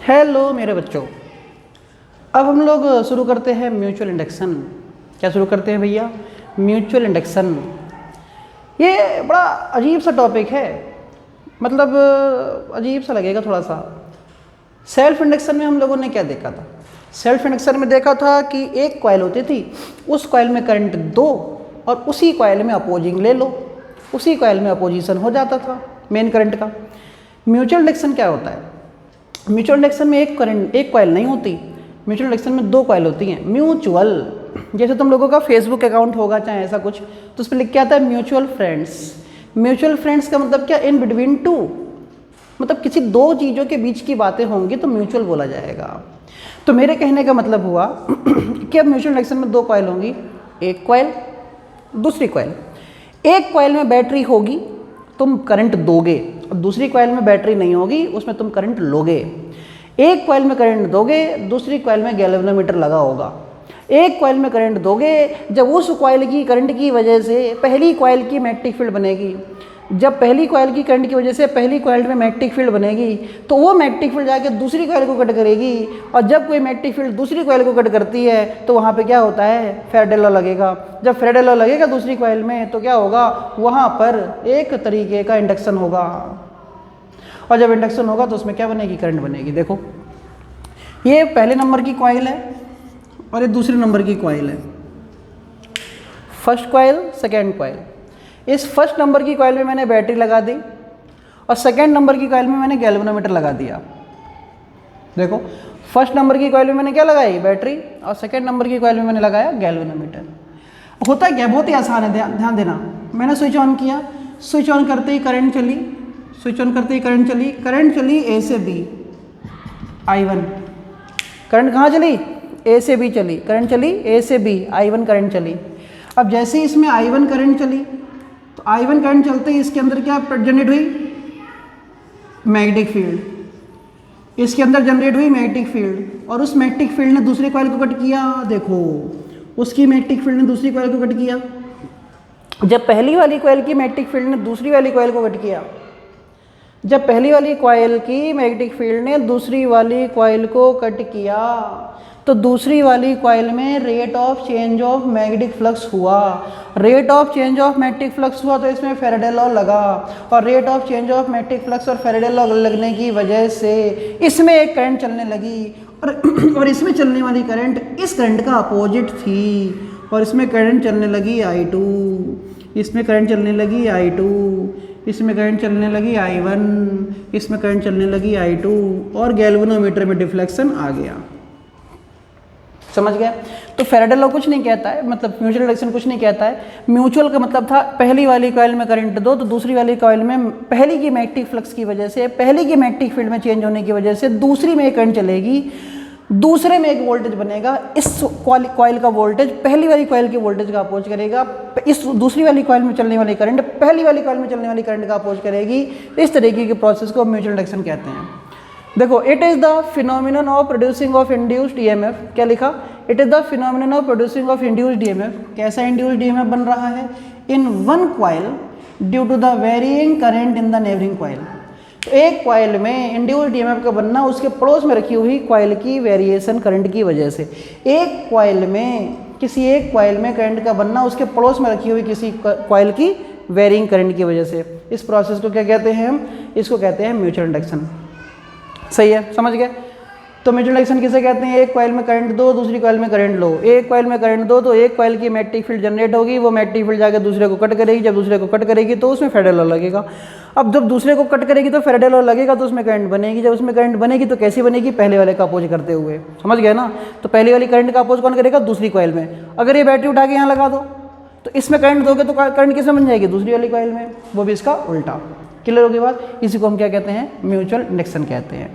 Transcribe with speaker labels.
Speaker 1: Hello मेरे बच्चों, अब हम लोग शुरू करते हैं म्यूचुअल इंडक्शन। क्या शुरू करते हैं भैया? Mutual induction. ये बड़ा अजीब सा टॉपिक है, मतलब अजीब सा लगेगा थोड़ा सा। सेल्फ इंडक्शन में हम लोगों ने क्या देखा था? सेल्फ इंडक्शन में देखा था कि एक कॉइल होती थी, उस कॉइल में करंट दो और उसी कॉइल में अपोजिंग ले लो, उसी कॉइल में अपोजिशन हो जाता था मेन करंट का। म्यूचुअल इंडक्शन क्या होता है? म्यूचुअल इंडक्शन में एक कॉइल नहीं होती, म्यूचुअल इंडक्शन में दो कॉइल होती हैं। म्यूचुअल, जैसे तुम लोगों का फेसबुक अकाउंट होगा चाहे ऐसा कुछ, तो उस पर लिख के आता है म्यूचुअल फ्रेंड्स। म्यूचुअल फ्रेंड्स का मतलब क्या? इन बिटवीन टू, मतलब किसी दो चीज़ों के बीच की बातें होंगी तो म्यूचुअल बोला जाएगा। तो मेरे कहने का मतलब हुआ कि अब म्यूचुअल इंडक्शन में दो कॉइल होंगी, एक कॉइल दूसरी कॉइल। एक कॉइल में बैटरी होगी, तुम करंट दोगे, और दूसरी कॉइल में बैटरी नहीं होगी, उसमें तुम करंट लोगे। एक कॉइल में करंट दोगे, दूसरी कॉइल में गैल्वेनोमीटर लगा होगा। एक कॉइल में करंट दोगे, जब उस कॉइल की करंट की वजह से पहली कॉइल की मैग्नेटिक फील्ड बनेगी, जब पहली कॉइल की करंट की वजह से पहली कॉइल में मैग्नेटिक फील्ड बनेगी, तो वो मैग्नेटिक फील्ड जाके दूसरी कॉइल को कट करेगी, और जब कोई मैग्नेटिक फील्ड दूसरी कॉइल को कट करती है तो वहाँ पे क्या होता है? फैराडे लॉ लगेगा। जब फैराडे लॉ लगेगा दूसरी कॉइल में तो क्या होगा? वहाँ पर एक तरीके का इंडक्शन होगा, और जब इंडक्शन होगा तो उसमें क्या बनेगी? करंट बनेगी। देखो, ये पहले नंबर की कॉइल है और ये दूसरे नंबर की कॉइल है। First coil, second coil. इस फर्स्ट नंबर की कॉइल में मैंने बैटरी लगा दी और सेकेंड नंबर की कॉइल में मैंने गैल्वेनोमीटर लगा दिया। देखो, फर्स्ट नंबर की कॉइल में मैंने क्या लगाई? बैटरी, और सेकेंड नंबर की कॉइल में मैंने लगाया गैल्वेनोमीटर। होता क्या? बहुत ही आसान है, ध्यान देना। मैंने स्विच ऑन किया, स्विच ऑन करते ही करंट चली, स्विच ऑन करते ही करंट चली ए से बी, I1। करंट कहाँ चली? ए से बी चली, करंट चली ए से बी, I1 करंट चली। अब जैसे ही इसमें I1 करंट चली, तो I1 करंट चलते ही इसके अंदर क्या जनरेट हुई? Magnetic field. इसके अंदर जनरेट हुई मैग्नेटिक फील्ड, और उस मैग्नेटिक फील्ड ने दूसरी कॉइल को कट किया। देखो, उसकी मैग्नेटिक फील्ड ने दूसरी कॉइल को कट किया। जब पहली वाली कॉइल की मैग्नेटिक फील्ड ने दूसरी वाली कॉइल को कट किया, जब पहली वाली कॉइल की मैग्नेटिक फील्ड ने दूसरी वाली कॉइल को कट किया, तो दूसरी वाली कॉइल में rate of change of magnetic flux हुआ। Rate of change of magnetic flux हुआ तो इसमें फैराडे लॉ लगा, और rate of change of magnetic flux और फैराडे लॉ लगने की वजह से इसमें एक करंट चलने लगी, और इसमें चलने वाली करंट इस करंट का अपोजिट थी, और इसमें करंट चलने लगी I2, इसमें करंट चलने लगी I2, इसमें करंट चलने लगी I1, इसमें करंट चलने लगी I2, और गैल्वेनोमीटर में डिफ्लेक्शन आ गया। समझ गया? तो फैराडे लॉ कुछ नहीं कहता है, मतलब म्यूचुअल इंडक्शन कुछ नहीं कहता है। म्यूचुअल का मतलब था पहली वाली कॉइल में करंट दो तो दूसरी वाली कॉइल में पहली की मैग्नेटिक फ्लक्स की वजह से, पहली की मैग्नेटिक फील्ड में चेंज होने की वजह से दूसरी में एक करंट चलेगी, दूसरे में एक वोल्टेज बनेगा। इस कॉइल का वोल्टेज पहली वाली कॉइल के वोल्टेज का अपोज करेगा, इस दूसरी वाली कॉइल में चलने वाली करंट पहली वाली कॉइल में चलने वाली करंट का अपोज करेगी। इस तरीके के प्रोसेस को म्यूचुअल इंडक्शन कहते हैं। देखो, it is the phenomenon of producing of induced EMF। क्या लिखा? It is the phenomenon of producing of induced EMF। कैसा इंड्यूस्ड EMF बन रहा है? In one coil due to the varying current in the neighbouring coil. तो एक coil में induced EMF का बनना उसके पड़ोस में रखी हुई कॉइल की वेरिएशन करंट की वजह से। एक कॉइल में, किसी एक कॉइल में करंट का बनना उसके पड़ोस में रखी हुई किसी कॉइल की वेरिइंग करंट की वजह से। इस प्रोसेस को क्या कहते हैं हम? इसको कहते हैं म्यूचुअल इंडक्शन। सही है, समझ गए? तो म्यूचुअल इंडक्शन किसे कहते हैं? एक कॉइल में करंट दो, दूसरी कॉइल में करंट लो। एक कॉइल में करंट दो तो एक कॉइल की मैग्नेटिक फील्ड जनरेट होगी, वो मैग्नेटिक फील्ड जाकर दूसरे को कट करेगी, जब दूसरे को कट करेगी तो उसमें फैराडे लॉ लगेगा। अब जब दूसरे को कट करेगी तो फैराडे लॉ लगेगा, तो उसमें करंट बनेगी। जब उसमें करंट बनेगी तो कैसी बनेगी? पहले वाले का अपोज करते हुए। समझ गए ना? तो पहली वाली करंट का अपोज कौन करेगा? दूसरी कॉइल में। अगर ये बैटरी उठा के यहाँ लगा दो तो इसमें करंट दोगे तो करंट किसमें बन जाएगी? दूसरी वाली कॉइल में, वो भी इसका उल्टा। क्लियर होगी बात? इसी को हम क्या कहते हैं? म्यूचुअल इंडक्शन कहते हैं।